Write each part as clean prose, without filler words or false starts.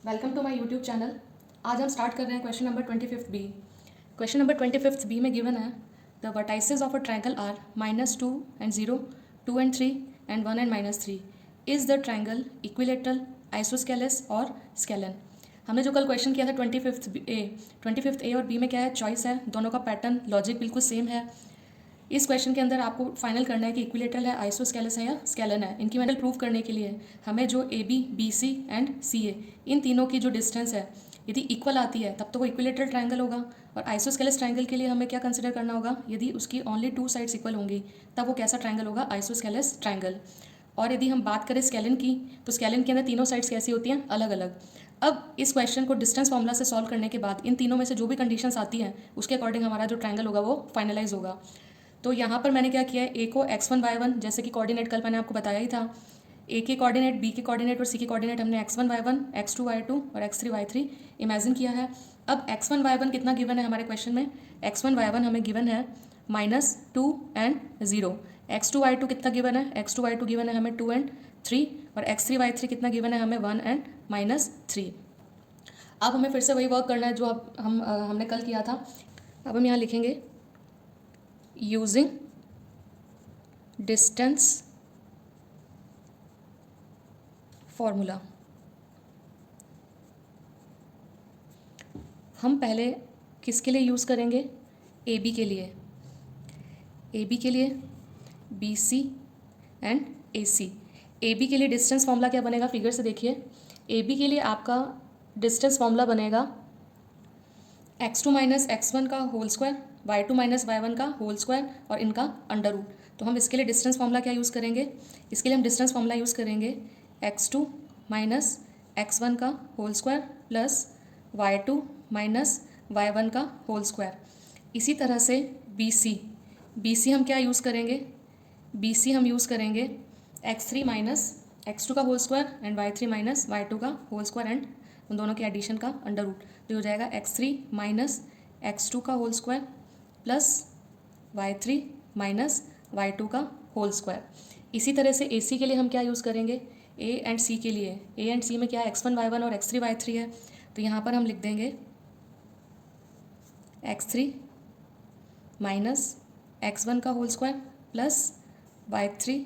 Welcome to my YouTube channel. आज हम start कर रहे हैं question number 25 B. Question number 25 B में गिवन है the vertices of a triangle are -2 and 0, 2 and 3 and 1 and -3। Is the triangle equilateral, isosceles और scalene. हमने जो कल क्वेश्चन किया था 25 ए और बी में क्या है, चॉइस है। दोनों का पैटर्न लॉजिक बिल्कुल सेम है। इस क्वेश्चन के अंदर आपको फाइनल करना है कि इक्विलेटरल है, आइसोस्केलेस है या स्केलन है। इनकी मैंने प्रूव करने के लिए हमें जो A B, B C and C A, इन तीनों की जो डिस्टेंस है यदि इक्वल आती है तब तो वो इक्विलेटरल ट्रायंगल होगा। और आइसोस्केलेस ट्रायंगल के लिए हमें क्या कंसिडर करना होगा, यदि उसकी ओनली 2 साइड्स इक्वल होंगी तब वो कैसा ट्रायंगल होगा, आइसोस्केलेस ट्रायंगल। और यदि हम बात करें स्केलन की, तो स्केलन के अंदर तीनों साइड्स कैसी होती हैं, अलग अलग। अब इस क्वेश्चन को डिस्टेंस फॉर्मूला से सॉल्व करने के बाद इन तीनों में से जो भी कंडीशंस आती हैं उसके अकॉर्डिंग हमारा जो ट्रायंगल होगा वो फाइनलाइज होगा। तो यहाँ पर मैंने क्या किया है, ए को x1 y1 जैसे कि कोऑर्डिनेट कल मैंने आपको बताया ही था, ए के कोऑर्डिनेट, बी के कोऑर्डिनेट और सी के कोऑर्डिनेट हमने x1 y1, x2 y2 और x3 y3 इमेजिन किया है। अब x1 y1 कितना गिवन है हमारे क्वेश्चन में, x1 y1 हमें गिवन है -2 एंड 0। x2 y2 कितना गिवन है, x2 y2 गिवन है हमें 2 एंड 3 और x3 y3 कितना गिवन है हमें 1 एंड -3। अब हमें फिर से वही वर्क करना है जो अब हमने कल किया था। अब हम यहाँ लिखेंगे यूजिंग डिस्टेंस फॉर्मूला। हम पहले किसके लिए यूज़ करेंगे, ए बी के लिए। ए बी के लिए B C and A C. A B के लिए डिस्टेंस फॉर्मूला क्या बनेगा, फिगर से देखिए। ए बी के लिए आपका डिस्टेंस फॉर्मूला बनेगा x2 माइनस x1 का whole square, y2 minus y1 का होल स्क्वायर और इनका अंडर रूट। तो हम इसके लिए डिस्टेंस फॉर्मूला क्या यूज़ करेंगे, इसके लिए हम डिस्टेंस फॉर्मूला यूज़ करेंगे x2 माइनस x1 का whole square plus y2 minus y1 का होल स्क्वायर। इसी तरह से बी सी हम क्या यूज़ करेंगे, बी सी हम यूज़ करेंगे x3 माइनस x2 का whole square and y3 minus y2 का होल स्क्वायर एंड उन दोनों के एडिशन का अंडर रूट, जो हो जाएगा x3 माइनस x2 का whole square plus y3 minus y2 का होल स्क्वायर। इसी तरह से ए सी के लिए हम क्या यूज़ करेंगे, ए एंड सी के लिए, ए एंड सी में क्या x1 y1 और x3 y3 है। तो यहाँ पर हम लिख देंगे x3 माइनस x1 का whole square plus y3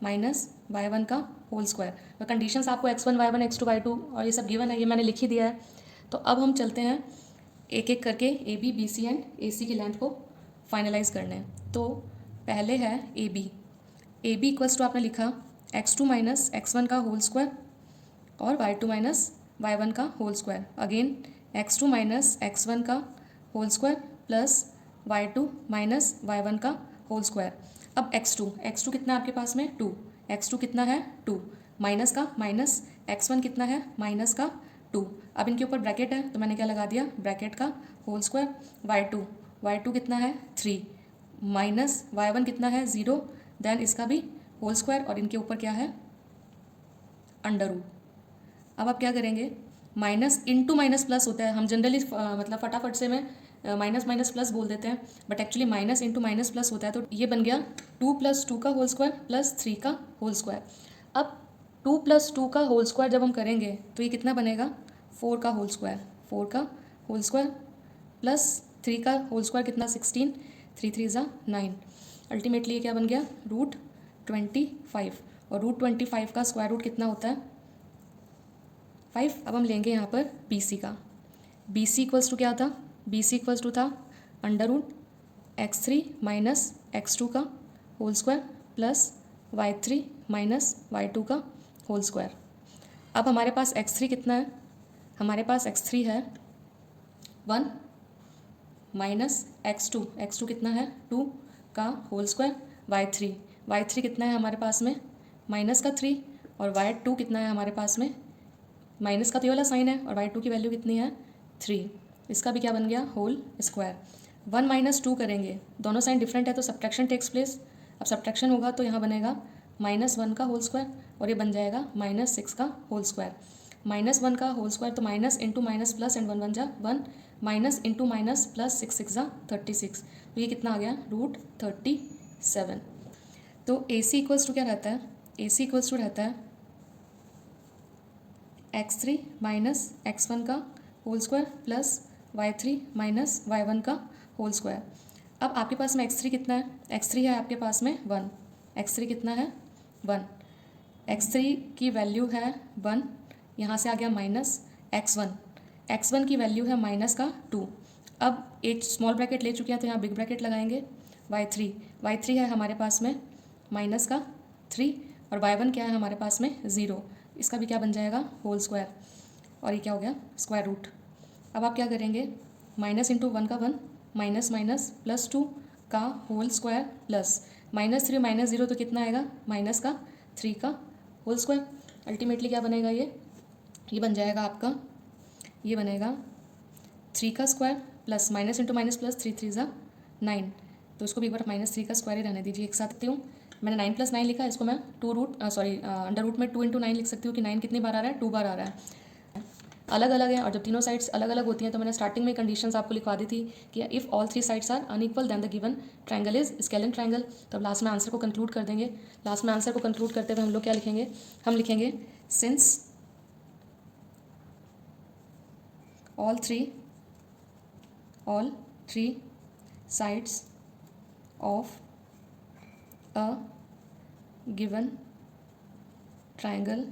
minus y1 का होल स्क्वायर। तो कंडीशंस आपको x1 y1 x2 y2 और ये सब गिवन है, ये मैंने लिख ही दिया है। तो अब हम चलते हैं एक एक करके A B, B C and A C की लेंथ को फाइनलाइज करने। तो पहले है ए बी इक्वल्स टू आपने लिखा x2 माइनस x1 का होल स्क्वायर और y2 माइनस y1 का whole square. Again x2 minus x1 का whole square plus y2 minus y1 का होल स्क्वायर। अब x2 कितना है आपके पास में, 2। x2 कितना है, 2। माइनस का माइनस x1 कितना है, माइनस का 2। अब इनके ऊपर ब्रैकेट है तो मैंने क्या लगा दिया, ब्रैकेट का होल स्क्वायर। y2 कितना है, 3 माइनस y1 कितना है, 0। देन इसका भी होल स्क्वायर और इनके ऊपर क्या है, अंडर रूट। अब आप क्या करेंगे, माइनस इंटू माइनस प्लस होता है, हम जनरली मतलब फटाफट से में माइनस माइनस प्लस बोल देते हैं, but actually minus into minus plus होता है। तो ये बन गया 2 + 2 का होल स्क्वायर प्लस 3 का होल स्क्वायर। अब 2 + 2 का होल स्क्वायर जब हम करेंगे तो ये कितना बनेगा, 4 का होल स्क्वायर, 4 का होल स्क्वायर प्लस 3 का होल स्क्वायर कितना, 16, 3 3 ज़ा 9। अल्टीमेटली ये क्या बन गया, √25। और √25 का स्क्वायर रूट कितना होता है, 5। अब हम लेंगे यहाँ पर बी सी का। बी सी इक्वल्स टू क्या था, बी सी इक्वल्स टू था √x3 माइनस x2 का whole square plus y3 minus y2 का होल स्क्वायर। अब हमारे पास x3 कितना है, हमारे पास x3 है 1 माइनस x2 कितना है, 2 का होल स्क्वायर, y3 कितना है हमारे पास में, माइनस का 3 और y2 कितना है हमारे पास में, माइनस का तो ये वाला साइन है और y2 की वैल्यू कितनी है, 3। इसका भी क्या बन गया, होल स्क्वायर। 1 माइनस 2 करेंगे, दोनों साइन डिफरेंट है तो सब्ट्रैक्शन टेक्स प्लेस। अब सब्ट्रैक्शन होगा तो यहाँ बनेगा -1 का होल स्क्वायर और ये बन जाएगा -6 का होल स्क्वायर। -1 का होल स्क्वायर तो minus into minus plus and 1 1 जा 1, माइनस इंटू माइनस प्लस 6 6 जा 36। तो ये कितना आ गया, √37। तो ए सी इक्वल्स टू क्या रहता है, ए सी इक्वल्स टू रहता है x3 माइनस x1 का whole square plus y3 minus y1 का होल स्क्वायर। अब आपके पास में x3 कितना है? x3 है आपके पास में 1। x3 कितना है? 1। x3 की वैल्यू है 1, यहाँ से आ गया माइनस x1 की वैल्यू है माइनस का 2। अब एक स्मॉल ब्रैकेट ले चुके हैं तो यहाँ बिग ब्रैकेट लगाएंगे। y3 है हमारे पास में माइनस का 3 और y1 क्या है हमारे पास में 0। इसका भी क्या बन जाएगा? Whole square. और ये क्या हो गया? Square root. अब आप क्या करेंगे? माइनस इंटू 1 का 1, माइनस माइनस प्लस 2 का होल स्क्वायर प्लस -3 -0 तो कितना आएगा? माइनस का 3 का होल स्क्वायर। अल्टीमेटली क्या बनेगा? ये बन जाएगा आपका, ये बनेगा 3 का square plus minus into minus plus 3 3 ज़ा 9। तो इसको भी एक बार -3 का स्क्वायर ही रहने दीजिए। एक साथ लिखती हूँ, मैंने 9 + 9 लिखा है, इसको मैं अंडर रूट में 2 × 9 लिख सकती हूँ कि 9 कितनी बार आ रहा है? 2 बार आ रहा है। अलग अलग है, और जब तीनों साइड्स अलग अलग होती हैं तो मैंने स्टार्टिंग में कंडीशंस आपको लिखवा दी थी कि if all 3 sides are unequal then the given triangle is scalene triangle. तो अब लास्ट में आंसर को कंक्लूड कर देंगे। लास्ट में आंसर को कंक्लूड करते हुए हम लोग क्या लिखेंगे? हम लिखेंगे since all three sides of a given triangle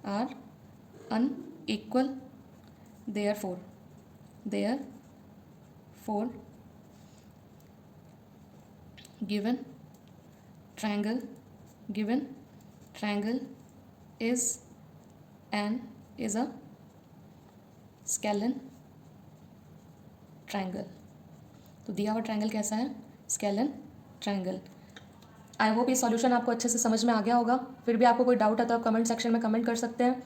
are unequal, therefore given triangle is a scalene triangle. तो दिया हुआ ट्रायंगल कैसा है? Scalene triangle. आई होप ये सॉल्यूशन आपको अच्छे से समझ में आ गया होगा। फिर भी आपको कोई डाउट है तो आप कमेंट सेक्शन में कमेंट कर सकते हैं।